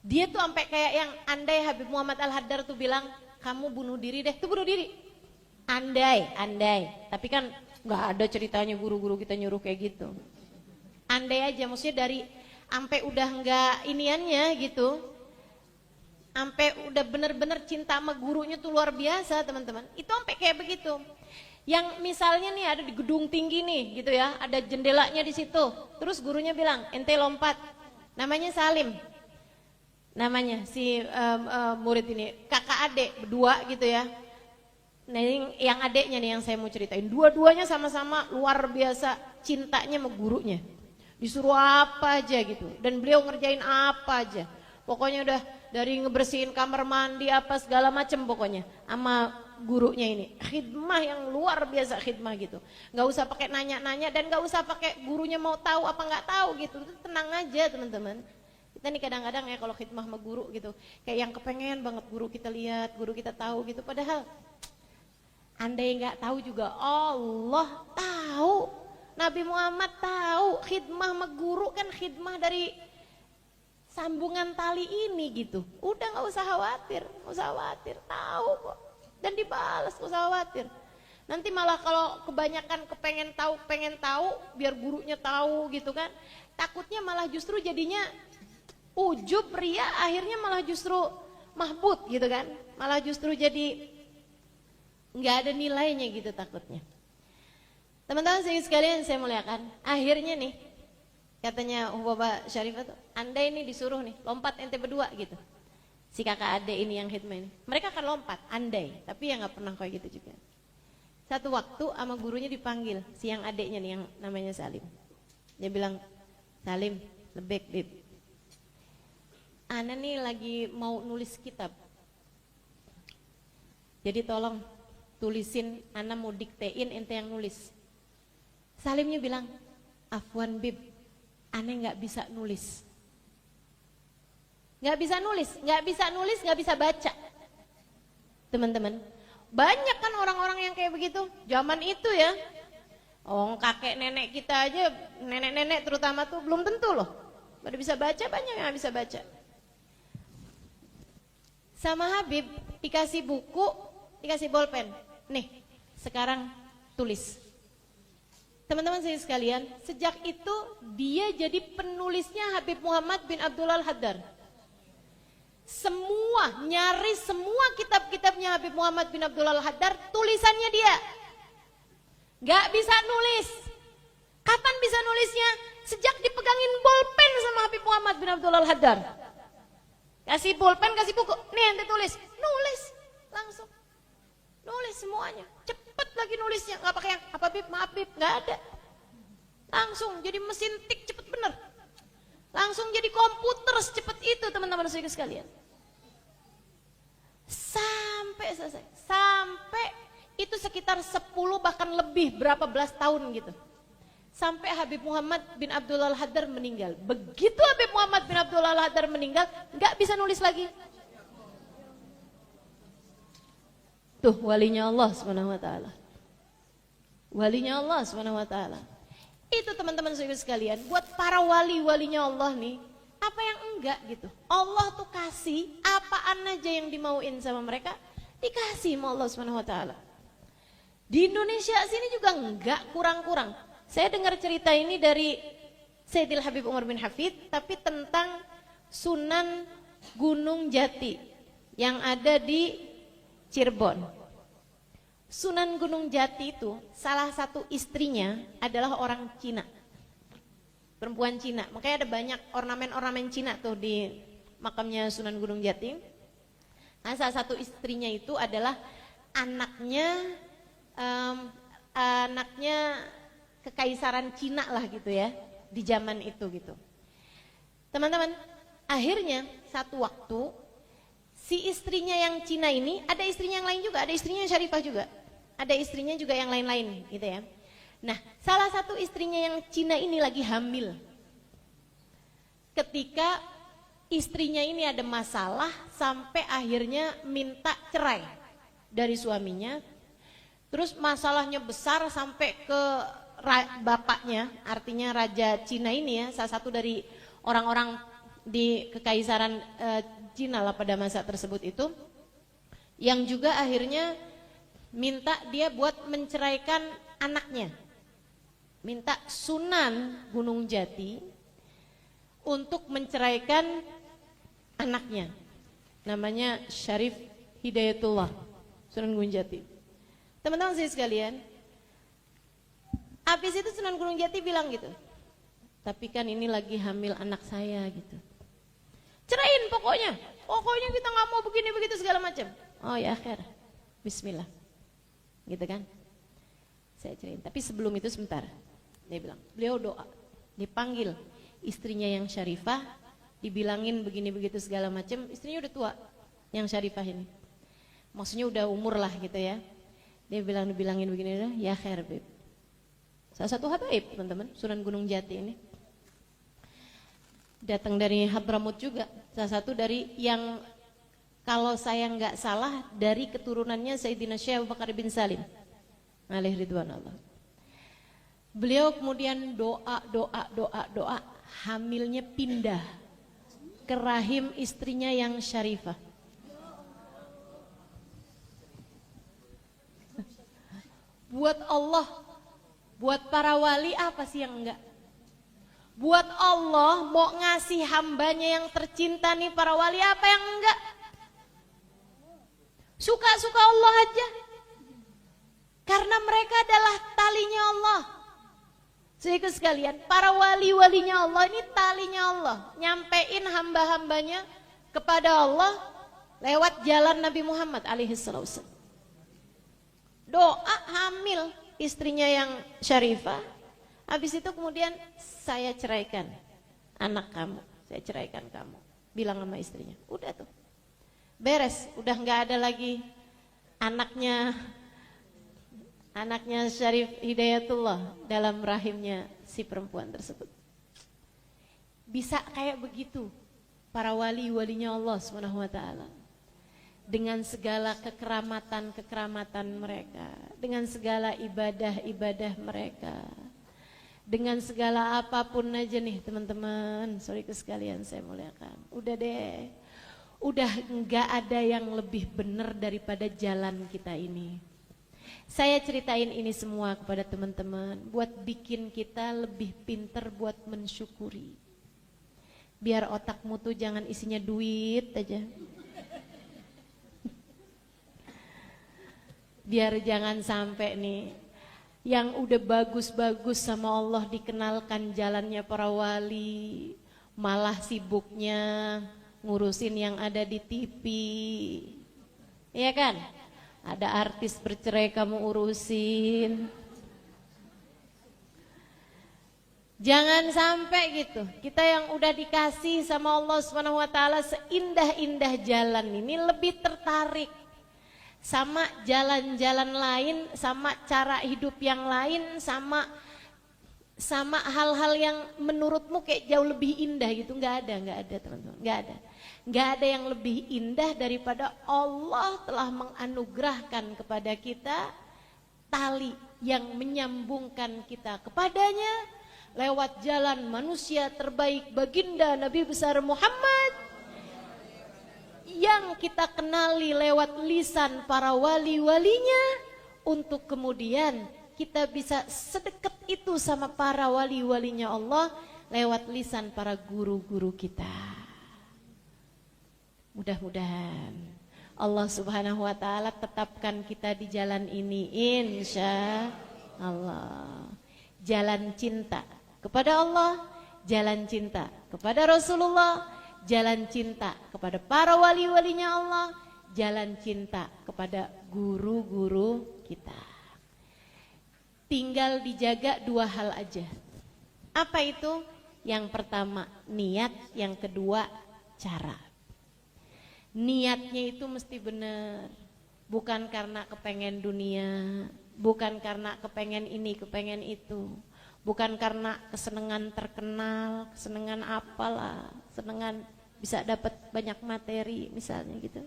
Dia tuh sampai kayak yang andai Habib Muhammad Al-Haddar tuh bilang, kamu bunuh diri deh, tuh bunuh diri. Andai. Tapi kan nggak ada ceritanya guru-guru kita nyuruh kayak gitu. Andai aja, maksudnya dari sampai udah nggak iniannya gitu. Sampai udah bener-bener cinta sama gurunya tuh luar biasa, teman-teman. Itu sampai kayak begitu. Yang misalnya nih ada di gedung tinggi nih gitu ya, ada jendelanya di situ. Terus gurunya bilang, ente lompat. Namanya Salim. Namanya si murid ini, kakak adik berdua gitu ya. Nah ini yang adiknya nih yang saya mau ceritain. Dua-duanya sama-sama luar biasa cintanya sama gurunya. Disuruh apa aja gitu. Dan beliau ngerjain apa aja. Pokoknya udah dari ngebersihin kamar mandi apa segala macem pokoknya. Sama gurunya ini, khidmah yang luar biasa khidmah gitu, nggak usah pakai nanya-nanya dan nggak usah pakai gurunya mau tahu apa nggak tahu gitu, tenang aja teman-teman. Kita nih kadang-kadang ya kalau khidmah sama guru gitu, kayak yang kepengen banget guru kita lihat, guru kita tahu gitu, padahal andai nggak tahu juga Allah tahu, Nabi Muhammad tahu, khidmah sama guru kan khidmah dari sambungan tali ini gitu, udah nggak usah khawatir, tahu kok. Dan dibalas, gak usah khawatir. Nanti malah kalau kebanyakan pengen tahu, biar gurunya tahu gitu kan. Takutnya malah justru jadinya ujub, ria, akhirnya malah justru mahbud gitu kan. Malah justru jadi nggak ada nilainya gitu takutnya. Teman-teman sekalian saya muliakan, akhirnya nih katanya Hubabah Syarifah tuh, andai ini disuruh nih lompat ente berdua gitu. Si kakak adik ini yang khidmah ini, mereka akan lompat, andai, tapi ya nggak pernah kayak gitu juga. Satu waktu sama gurunya dipanggil, si yang adiknya nih yang namanya Salim. Dia bilang, Salim, lebek Bib, ana nih lagi mau nulis kitab, jadi tolong tulisin, ana mau diktein ente yang nulis. Salimnya bilang, Afwan Bib, ana nggak bisa nulis. Nggak bisa baca. Teman-teman, banyak kan orang-orang yang kayak begitu zaman itu ya. Kakek nenek kita aja, nenek-nenek terutama tuh belum tentu loh pada bisa baca, banyak yang bisa baca. Sama Habib dikasih buku, dikasih bolpen, nih sekarang tulis. Teman-teman saya sekalian, sejak itu dia jadi penulisnya Habib Muhammad bin Abdullah Al-Haddar. Nyaris semua kitab-kitabnya Habib Muhammad bin Abdullah Al-Haddar tulisannya dia. Gak bisa nulis. Kapan bisa nulisnya? Sejak dipegangin bolpen sama Habib Muhammad bin Abdullah Al-Haddar. Kasih bolpen, kasih buku, nih ente tulis. Nulis, langsung. Nulis semuanya, cepet lagi nulisnya. Gak pakai yang, apa Bib, maaf Bib, gak ada. Langsung jadi mesin tik, cepet bener. Langsung jadi komputer secepat itu teman-teman sekalian. Sampai selesai. Sampai itu sekitar 10 bahkan lebih berapa belas tahun gitu. Sampai Habib Muhammad bin Abdullah Al-Haddar meninggal. Begitu Habib Muhammad bin Abdullah Al-Haddar meninggal, gak bisa nulis lagi. Tuh walinya Allah Subhanahu wa taala. Walinya Allah Subhanahu wa taala. Itu teman-teman sekalian, buat para wali-walinya Allah nih, apa yang enggak gitu. Allah tuh kasih apaan aja yang dimauin sama mereka, dikasih sama Allah Subhanahu wa taala. Di Indonesia sini juga enggak kurang-kurang. Saya dengar cerita ini dari Sayyidil Habib Umar bin Hafid, tapi tentang Sunan Gunung Jati yang ada di Cirebon. Sunan Gunung Jati itu salah satu istrinya adalah orang Cina, perempuan Cina. Makanya ada banyak ornamen-ornamen Cina tuh di makamnya Sunan Gunung Jati. Nah, salah satu istrinya itu adalah anaknya kekaisaran Cina lah gitu ya. di zaman itu gitu. Teman-teman, akhirnya satu waktu si istrinya yang Cina ini, ada istrinya yang lain juga, ada istrinya yang Syarifah juga, ada istrinya juga yang lain-lain gitu ya. Nah, salah satu istrinya yang Cina ini lagi hamil. Ketika istrinya ini ada masalah sampai akhirnya minta cerai dari suaminya. Terus masalahnya besar sampai ke bapaknya, artinya Raja Cina ini ya, salah satu dari orang-orang di kekaisaran Cina lah pada masa tersebut itu, yang juga akhirnya minta dia buat menceraikan anaknya. Minta Sunan Gunung Jati untuk menceraikan anaknya. Namanya Syarif Hidayatullah Sunan Gunung Jati. Teman-teman saya sekalian, habis itu Sunan Gunung Jati bilang gitu, tapi kan ini lagi hamil anak saya gitu. Cerain pokoknya kita nggak mau begini begitu segala macam. Oh ya akhir, Bismillah, gitu kan? Saya cerain. Tapi sebelum itu sebentar, dia bilang, beliau doa, dipanggil istrinya yang Syarifah, dibilangin begini begitu segala macam. Istrinya udah tua, yang Syarifah ini, maksudnya udah umur lah gitu ya. Dia bilangin begini, ya khair beb. Salah satu habaib teman-teman, Sunan Gunung Jati ini. Datang dari Hadramut juga, salah satu dari yang kalau saya nggak salah dari keturunannya Sayyidina Syekh Abu Bakar bin Salim alaihi ridwanullah. Beliau kemudian doa, hamilnya pindah ke rahim istrinya yang Syarifah. Buat Allah, buat para wali apa sih yang enggak? Buat Allah mau ngasih hambanya yang tercinta nih para wali, apa yang enggak? Suka-suka Allah aja. Karena mereka adalah talinya Allah. Saudara sekalian, para wali-walinya Allah ini talinya Allah, nyampein hamba-hambanya kepada Allah lewat jalan Nabi Muhammad alaihi wasallam. Doa hamil istrinya yang Syarifah. Habis itu kemudian saya ceraikan anak kamu, saya ceraikan kamu. Bilang sama istrinya, udah tuh beres, udah nggak ada lagi anaknya Syarif Hidayatullah dalam rahimnya si perempuan tersebut. Bisa kayak begitu para wali-walinya Allah SWT. Dengan segala kekeramatan mereka, dengan segala ibadah mereka, dengan segala apapun aja nih teman-teman, sorry sekalian saya muliakan. Udah deh, udah enggak ada yang lebih benar daripada jalan kita ini. Saya ceritain ini semua kepada teman-teman buat bikin kita lebih pinter buat mensyukuri. Biar otakmu tuh jangan isinya duit aja. Biar jangan sampai nih yang udah bagus-bagus sama Allah dikenalkan jalannya para wali, malah sibuknya ngurusin yang ada di TV. Iya kan? Ada artis bercerai kamu urusin. Jangan sampai gitu. Kita yang udah dikasih sama Allah SWT seindah-indah jalan ini lebih tertarik sama jalan-jalan lain, sama cara hidup yang lain, sama hal-hal yang menurutmu kayak jauh lebih indah gitu. Nggak ada teman-teman, nggak ada yang lebih indah daripada Allah telah menganugerahkan kepada kita tali yang menyambungkan kita kepadanya lewat jalan manusia terbaik baginda Nabi besar Muhammad, yang kita kenali lewat lisan para wali-walinya, untuk kemudian kita bisa sedekat itu sama para wali-walinya Allah lewat lisan para guru-guru kita. Mudah-mudahan Allah Subhanahu wa taala tetapkan kita di jalan ini insya Allah. Jalan cinta kepada Allah, jalan cinta kepada Rasulullah, jalan cinta kepada para wali-walinya Allah, jalan cinta kepada guru-guru kita. Tinggal dijaga dua hal aja. Apa itu? Yang pertama niat, yang kedua cara. Niatnya itu mesti benar, bukan karena kepengen dunia, bukan karena kepengen ini, kepengen itu, bukan karena kesenangan terkenal, kesenangan apalah, kesenangan bisa dapat banyak materi misalnya gitu.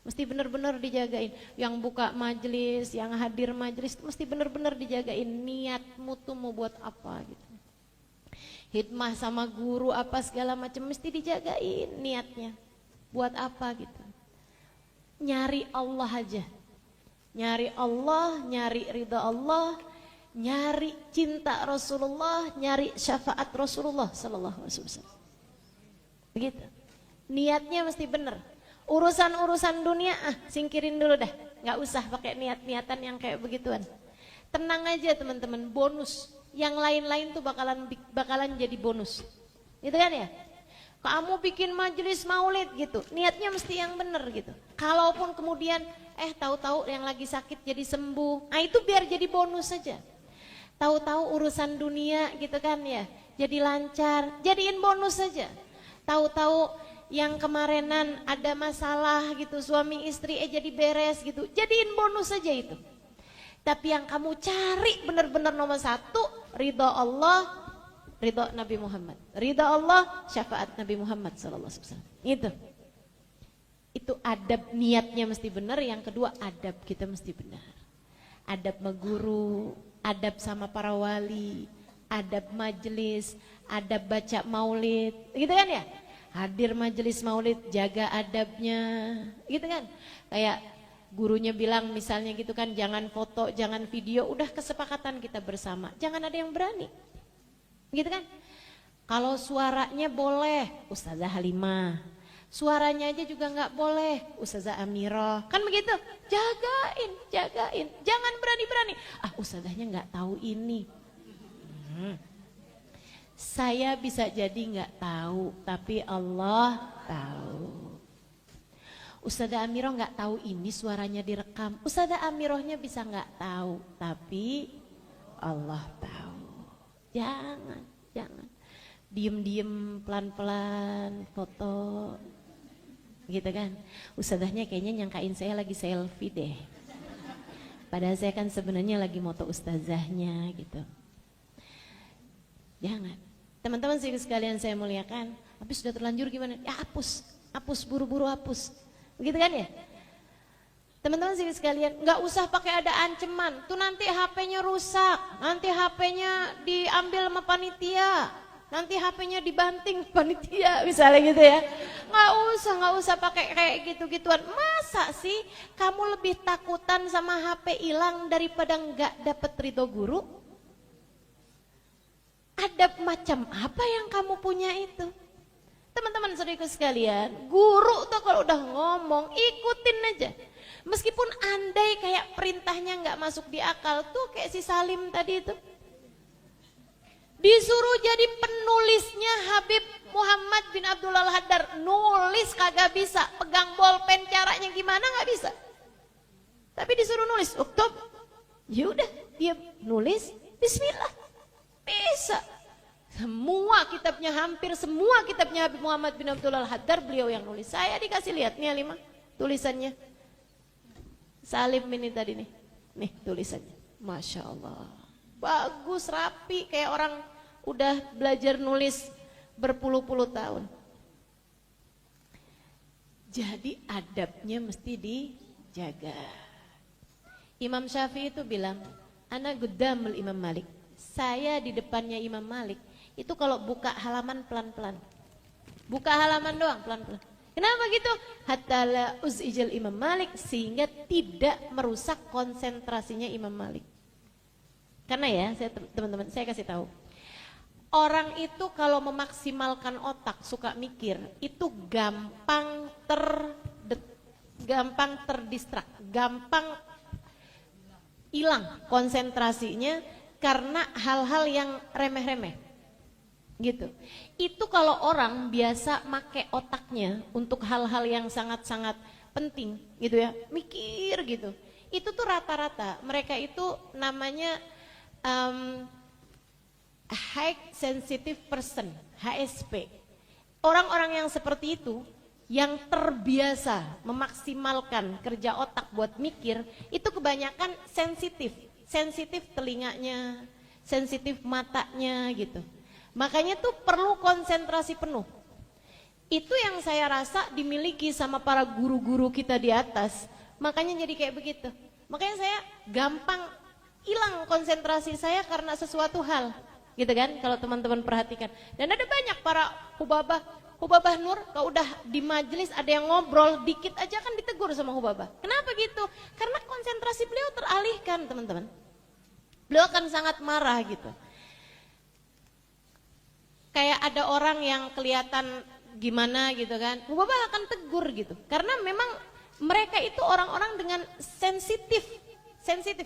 Mesti benar-benar dijagain. Yang buka majelis, yang hadir majelis, mesti benar-benar dijagain. Niatmu tuh mau buat apa gitu. Hikmah sama guru apa segala macam mesti dijagain niatnya. Buat apa gitu. Nyari Allah aja. Nyari Allah, nyari ridha Allah, nyari cinta Rasulullah, nyari syafaat Rasulullah sallallahu alaihi wasallam. Begitu. Niatnya mesti benar. Urusan-urusan dunia singkirin dulu dah. Nggak usah pakai niat-niatan yang kayak begituan. Tenang aja teman-teman, bonus. Yang lain-lain tuh bakalan jadi bonus. Gitu kan ya? Kamu bikin majelis maulid gitu, niatnya mesti yang benar gitu. Kalaupun kemudian tahu-tahu yang lagi sakit jadi sembuh, nah itu biar jadi bonus saja. Tahu-tahu urusan dunia gitu kan ya, jadi lancar, jadiin bonus saja. Tahu-tahu yang kemarinan ada masalah gitu, suami istri jadi beres gitu, jadiin bonus saja itu. Tapi yang kamu cari benar-benar nomor satu, ridha Allah, ridha Nabi Muhammad. Ridha Allah, syafaat Nabi Muhammad sallallahu alaihi wasallam. Itu adab, niatnya mesti benar. Yang kedua adab kita mesti benar. Adab sama guru, adab sama para wali, adab majelis, adab baca maulid, gitu kan ya? Hadir majelis maulid, jaga adabnya, gitu kan? Kayak gurunya bilang misalnya gitu kan, jangan foto, jangan video, udah kesepakatan kita bersama, jangan ada yang berani, gitu kan? Kalau suaranya boleh, Ustazah Halimah, suaranya aja juga nggak boleh, Ustazah Amirah, kan begitu? Jagain, jangan berani-berani. Ustazahnya nggak tahu ini. Saya bisa jadi nggak tahu, tapi Allah tahu. Ustazah Amirah nggak tahu ini suaranya direkam. Ustazah Amirahnya bisa nggak tahu, tapi Allah tahu. Jangan. Diem-diem, pelan-pelan, foto, gitu kan? Ustazahnya kayaknya nyangkain saya lagi selfie deh. Padahal saya kan sebenarnya lagi moto ustazahnya gitu. Jangan. Teman-teman sekalian saya muliakan, habis sudah terlanjur gimana? Ya hapus, buru-buru hapus. Begitu kan ya? Teman-teman sekalian, nggak usah pakai ada ancaman. Tuh nanti HP-nya rusak, nanti HP-nya diambil sama panitia, nanti HP-nya dibanting panitia, misalnya gitu ya. Nggak usah pakai kayak gitu-gituan. Masa sih kamu lebih takutan sama HP hilang daripada nggak dapet ridho guru? Adab macam apa yang kamu punya itu? Teman-teman saudaraku sekalian, guru tuh kalau udah ngomong ikutin aja. Meskipun andai kayak perintahnya nggak masuk di akal, tuh kayak si Salim tadi itu. Disuruh jadi penulisnya Habib Muhammad bin Abdul Al-Haddar, nulis kagak bisa, pegang bolpen caranya gimana nggak bisa. Tapi disuruh nulis, yaudah dia nulis, bismillah. Bisa. Hampir semua kitabnya Habib Muhammad bin Abdul Al-Haddar beliau yang nulis. Saya dikasih lihat nih Halimah, tulisannya Salim ini tadi nih. Nih tulisannya, Masya Allah, bagus, rapi, kayak orang udah belajar nulis berpuluh-puluh tahun. Jadi adabnya mesti dijaga. Imam Syafi'i itu bilang, ana guddamul Imam Malik. Saya di depannya Imam Malik, itu kalau buka halaman pelan-pelan. Buka halaman doang pelan-pelan. Kenapa gitu? Hatta la uzijal Imam Malik, sehingga tidak merusak konsentrasinya Imam Malik. Karena ya, teman-teman, saya kasih tahu. Orang itu kalau memaksimalkan otak, suka mikir, itu gampang terdistrak, gampang hilang konsentrasinya karena hal-hal yang remeh-remeh. Gitu. Itu kalau orang biasa make otaknya untuk hal-hal yang sangat-sangat penting gitu ya, mikir gitu. Itu tuh rata-rata mereka itu namanya high sensitive person, HSP. Orang-orang yang seperti itu, yang terbiasa memaksimalkan kerja otak buat mikir, itu kebanyakan sensitif. Sensitif telinganya, sensitif matanya gitu. Makanya tuh perlu konsentrasi penuh. Itu yang saya rasa dimiliki sama para guru-guru kita di atas. Makanya jadi kayak begitu. Makanya saya gampang hilang konsentrasi saya karena sesuatu hal. Gitu kan, kalau teman-teman perhatikan. Dan ada banyak para Hubabah Nur, kalau udah di majelis ada yang ngobrol dikit aja kan ditegur sama Hubabah. Kenapa gitu? Karena konsentrasi beliau teralihkan, teman-teman. Beliau akan sangat marah gitu. Kayak ada orang yang kelihatan gimana gitu kan, Hubabah akan tegur gitu. Karena memang mereka itu orang-orang dengan sensitif,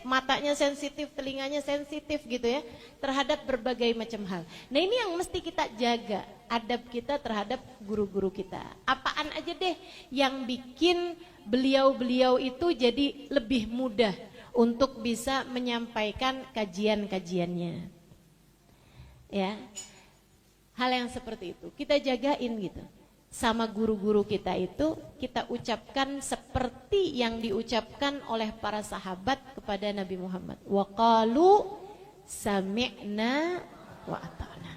matanya sensitif, telinganya sensitif gitu ya, terhadap berbagai macam hal. Nah ini yang mesti kita jaga, adab kita terhadap guru-guru kita. Apaan aja deh yang bikin beliau-beliau itu jadi lebih mudah untuk bisa menyampaikan kajian-kajiannya. Ya, hal yang seperti itu kita jagain gitu. Sama guru-guru kita itu kita ucapkan seperti yang diucapkan oleh para sahabat kepada Nabi Muhammad. Wa qalu sami'na wa ata'na.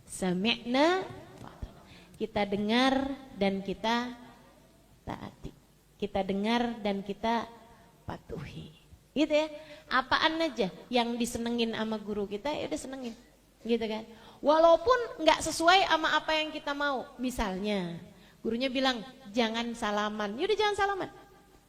Sami'na wa ata'na. Kita dengar dan kita taati. Kita dengar dan kita patuhi. Gitu ya. Apaan aja yang disenengin sama guru kita ya udah senengin. Gitu kan. Walaupun nggak sesuai sama apa yang kita mau. Misalnya gurunya bilang jangan salaman, yaudah jangan salaman.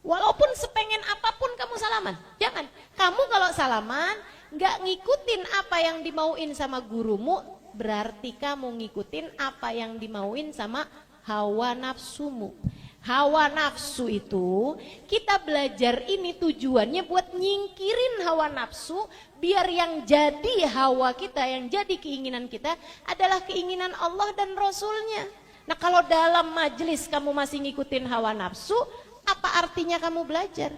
Walaupun sepengen apapun kamu salaman, jangan. Kamu kalau salaman nggak ngikutin apa yang dimauin sama gurumu, berarti kamu ngikutin apa yang dimauin sama hawa nafsumu. Hawa nafsu itu kita belajar ini tujuannya buat nyingkirin hawa nafsu, biar yang jadi hawa kita, yang jadi keinginan kita adalah keinginan Allah dan Rasulnya. Nah kalau dalam majelis kamu masih ngikutin hawa nafsu, apa artinya kamu belajar?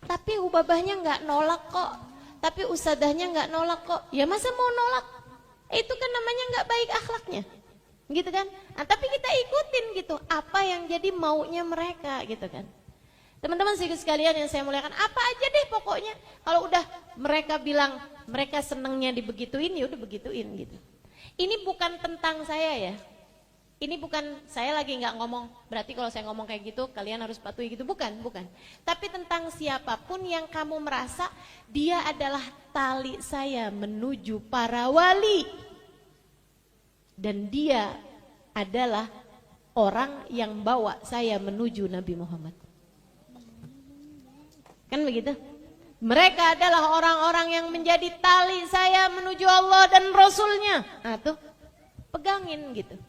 Tapi Hubabahnya nggak nolak kok, tapi ustadzahnya nggak nolak kok. Ya masa mau nolak? Itu kan namanya nggak baik akhlaknya. Gitu kan, nah, tapi kita ikutin gitu apa yang jadi maunya mereka gitu kan. Teman-teman sekalian yang saya muliakan, apa aja deh pokoknya kalau udah mereka bilang mereka senengnya dibegituin ya udah begituin gitu. Ini bukan tentang saya ya, ini bukan saya lagi nggak ngomong berarti kalau saya ngomong kayak gitu kalian harus patuhi gitu, bukan. Tapi tentang siapapun yang kamu merasa dia adalah tali saya menuju para wali. Dan dia adalah orang yang bawa saya menuju Nabi Muhammad. Kan begitu? Mereka adalah orang-orang yang menjadi tali saya menuju Allah dan Rasulnya. Nah tuh, pegangin gitu.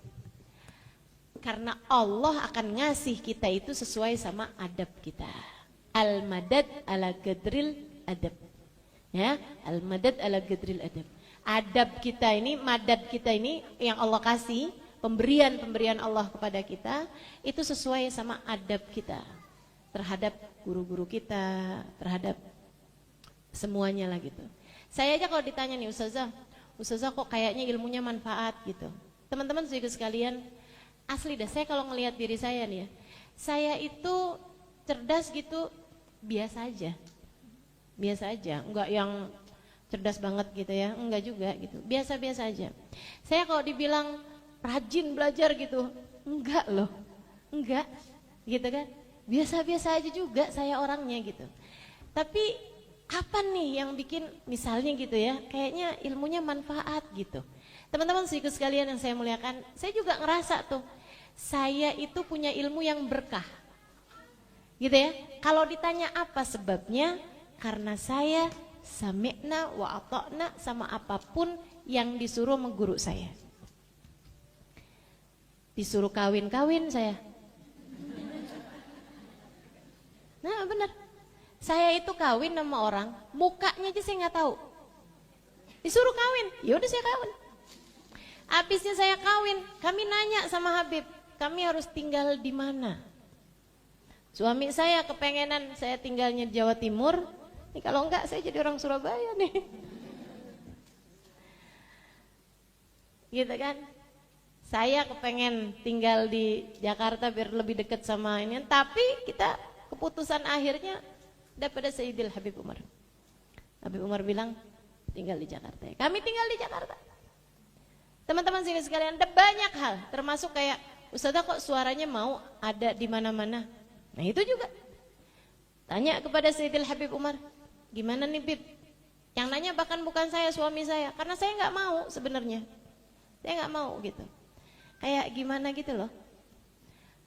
Karena Allah akan ngasih kita itu sesuai sama adab kita. Al-madad ala gadril adab. Ya, al-madad ala gadril adab. Adab kita ini, madad kita ini yang Allah kasih, pemberian Allah kepada kita, itu sesuai sama adab kita terhadap guru-guru kita, terhadap semuanya lah gitu. Saya aja kalau ditanya nih, Ustazah kok kayaknya ilmunya manfaat gitu. Teman-teman juga sekalian, asli dah saya kalau ngelihat diri saya nih ya, saya itu cerdas gitu, biasa aja, enggak yang cerdas banget gitu ya, enggak juga gitu, biasa-biasa aja. Saya kalau dibilang rajin belajar gitu, enggak loh, enggak gitu kan, biasa-biasa aja juga saya orangnya gitu. Tapi apa nih yang bikin misalnya gitu ya, kayaknya ilmunya manfaat gitu. Teman-teman sekalian yang saya muliakan, saya juga ngerasa tuh, saya itu punya ilmu yang berkah gitu ya. Kalau ditanya apa sebabnya, karena saya sami'na wa ata'na sama apapun yang disuruh mengguru saya. Disuruh kawin saya. Nah benar, saya itu kawin sama orang, mukanya aja saya nggak tahu. Disuruh kawin, yaudah saya kawin. Habisnya saya kawin, kami nanya sama Habib, kami harus tinggal di mana? Suami saya kepengenan saya tinggalnya di Jawa Timur. Nih, kalau enggak saya jadi orang Surabaya nih. gitu kan. Saya kepengen tinggal di Jakarta biar lebih dekat sama ini, tapi kita keputusan akhirnya daripada Sayyidil Habib Umar. Habib Umar bilang tinggal di Jakarta. Kami tinggal di Jakarta. Teman-teman sini sekalian, ada banyak hal, termasuk kayak Ustazah kok suaranya mau ada di mana-mana. Nah itu juga. Tanya kepada Sayyidil Habib Umar, gimana nih Bib? Yang nanya bahkan bukan saya, suami saya, karena saya nggak mau sebenarnya. Saya nggak mau gitu. Kayak gimana gitu loh.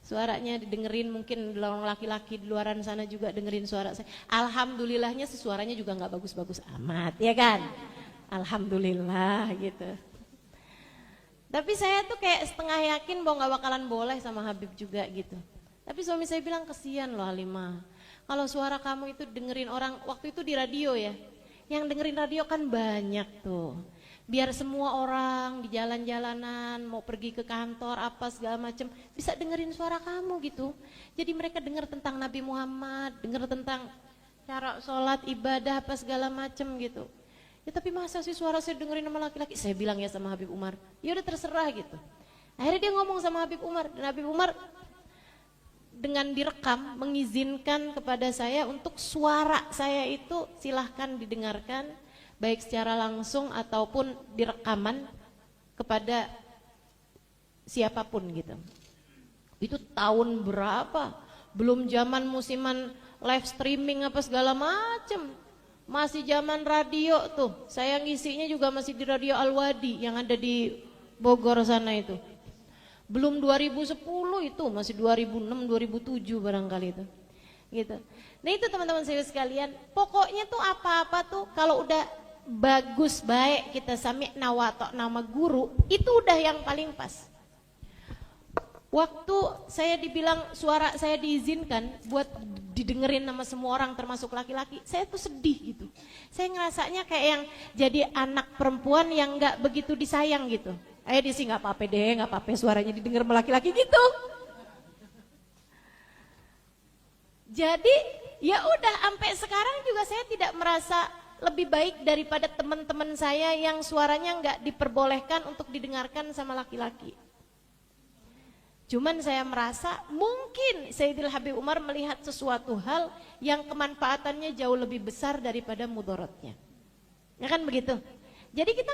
Suaranya didengerin, mungkin orang laki-laki di luaran sana juga dengerin suara saya. Alhamdulillahnya suaranya juga nggak bagus-bagus amat, ya kan? Alhamdulillah gitu. Tapi saya tuh kayak setengah yakin bahwa nggak bakalan boleh sama Habib juga gitu. Tapi suami saya bilang kesian loh Halimah. Kalau suara kamu itu dengerin orang, waktu itu di radio ya. Yang dengerin radio kan banyak tuh. Biar semua orang di jalan-jalanan mau pergi ke kantor apa segala macam bisa dengerin suara kamu gitu. Jadi mereka dengar tentang Nabi Muhammad, dengar tentang cara sholat, ibadah apa segala macam gitu. Ya tapi masa sih suara saya dengerin sama laki-laki? Saya bilang ya sama Habib Umar, ya udah terserah gitu. Akhirnya dia ngomong sama Habib Umar, dan Habib Umar dengan direkam mengizinkan kepada saya untuk suara saya itu silahkan didengarkan baik secara langsung ataupun direkaman kepada siapapun gitu. Itu tahun berapa? Belum zaman musiman live streaming apa segala macam. Masih zaman radio tuh. Saya ngisinya juga masih di Radio Al-Wadi yang ada di Bogor sana itu. Belum 2010 itu, masih 2006, 2007 barangkali itu. Gitu. Nah itu teman-teman saya sekalian, pokoknya tuh apa-apa tuh kalau udah bagus baik kita sami'na wa ta'na guru, itu udah yang paling pas. Waktu saya dibilang suara saya diizinkan buat didengerin sama semua orang termasuk laki-laki, saya tuh sedih gitu. Saya ngerasanya kayak yang jadi anak perempuan yang gak begitu disayang gitu. Di sini gak apa-apa deh, gak apa-apa suaranya didengar sama laki-laki gitu. Jadi ya udah sampai sekarang juga saya tidak merasa lebih baik daripada teman-teman saya yang suaranya gak diperbolehkan untuk didengarkan sama laki-laki. Cuman saya merasa mungkin Sayyidil Habib Umar melihat sesuatu hal yang kemanfaatannya jauh lebih besar daripada mudaratnya. Ya kan begitu? Jadi kita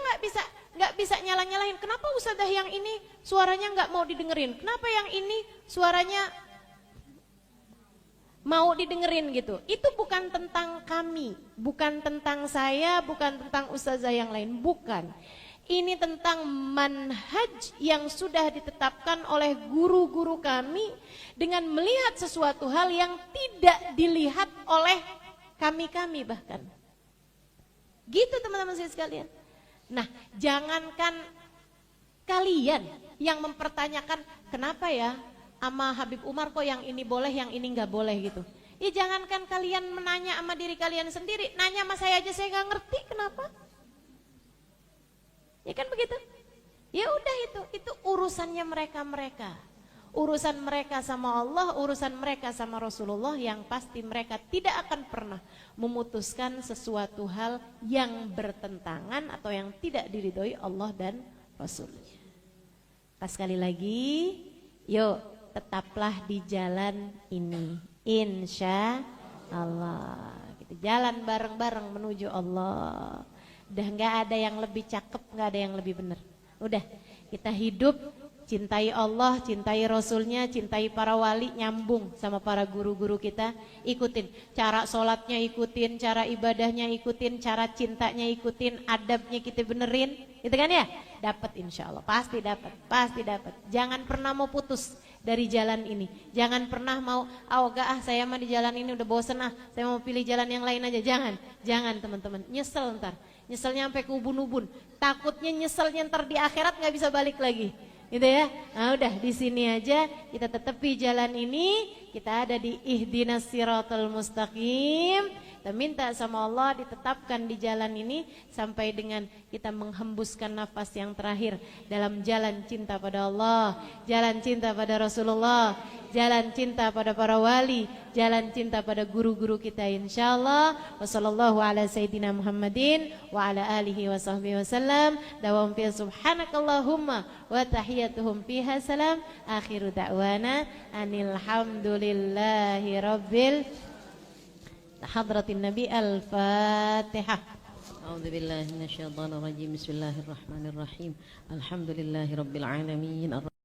nggak bisa nyalah-nyalahin. Kenapa ustadzah yang ini suaranya nggak mau didengerin? Kenapa yang ini suaranya mau didengerin gitu? Itu bukan tentang kami, bukan tentang saya, bukan tentang ustadzah yang lain, bukan. Ini tentang manhaj yang sudah ditetapkan oleh guru-guru kami dengan melihat sesuatu hal yang tidak dilihat oleh kami-kami bahkan. Gitu teman-teman saya sekalian. Nah, jangankan kalian yang mempertanyakan kenapa ya sama Habib Umar kok yang ini boleh, yang ini nggak boleh gitu. Ya jangankan kalian menanya sama diri kalian sendiri, nanya sama saya aja saya nggak ngerti kenapa. Ya kan begitu? Ya udah itu urusannya mereka. Urusan mereka sama Allah, urusan mereka sama Rasulullah yang pasti mereka tidak akan pernah memutuskan sesuatu hal yang bertentangan atau yang tidak diridhoi Allah dan Rasulnya. Sekali lagi, yuk tetaplah di jalan ini. Insya Allah. Kita jalan bareng-bareng menuju Allah. Udah gak ada yang lebih cakep, gak ada yang lebih benar. Udah kita hidup cintai Allah, cintai Rasulnya, cintai para wali, nyambung sama para guru-guru kita. Ikutin cara sholatnya, ikutin cara ibadahnya, ikutin cara cintanya, ikutin adabnya kita benerin, gitu kan ya? Dapat insya Allah, pasti dapat. Jangan pernah mau putus dari jalan ini. Jangan pernah mau, saya mah di jalan ini udah bosen saya mau pilih jalan yang lain aja. Jangan teman-teman, nyesel ntar. Nyeselnya sampai ke ubun-ubun. Takutnya nyeselnya ntar di akhirat gak bisa balik lagi. Gitu ya. Nah udah di sini aja kita tetepi jalan ini. Kita ada di ihdinas siratal mustaqim. Kita minta sama Allah ditetapkan di jalan ini sampai dengan kita menghembuskan nafas yang terakhir dalam jalan cinta pada Allah, jalan cinta pada Rasulullah, jalan cinta pada para wali, jalan cinta pada guru-guru kita insyaallah. Wassallallahu ala sayyidina Muhammadin wa ala alihi wa sahbihi wasallam. Dawam fi subhanakallahumma wa tahiyyatuhum fiha salam. Akhiru da'wana anil hamdulillahi rabbil hadratin nabi. Al-Fatihah. A'udzu billahi minasyaitonir rajim. Bismillahirrahmanirrahim. Alhamdulillahi rabbil alamin.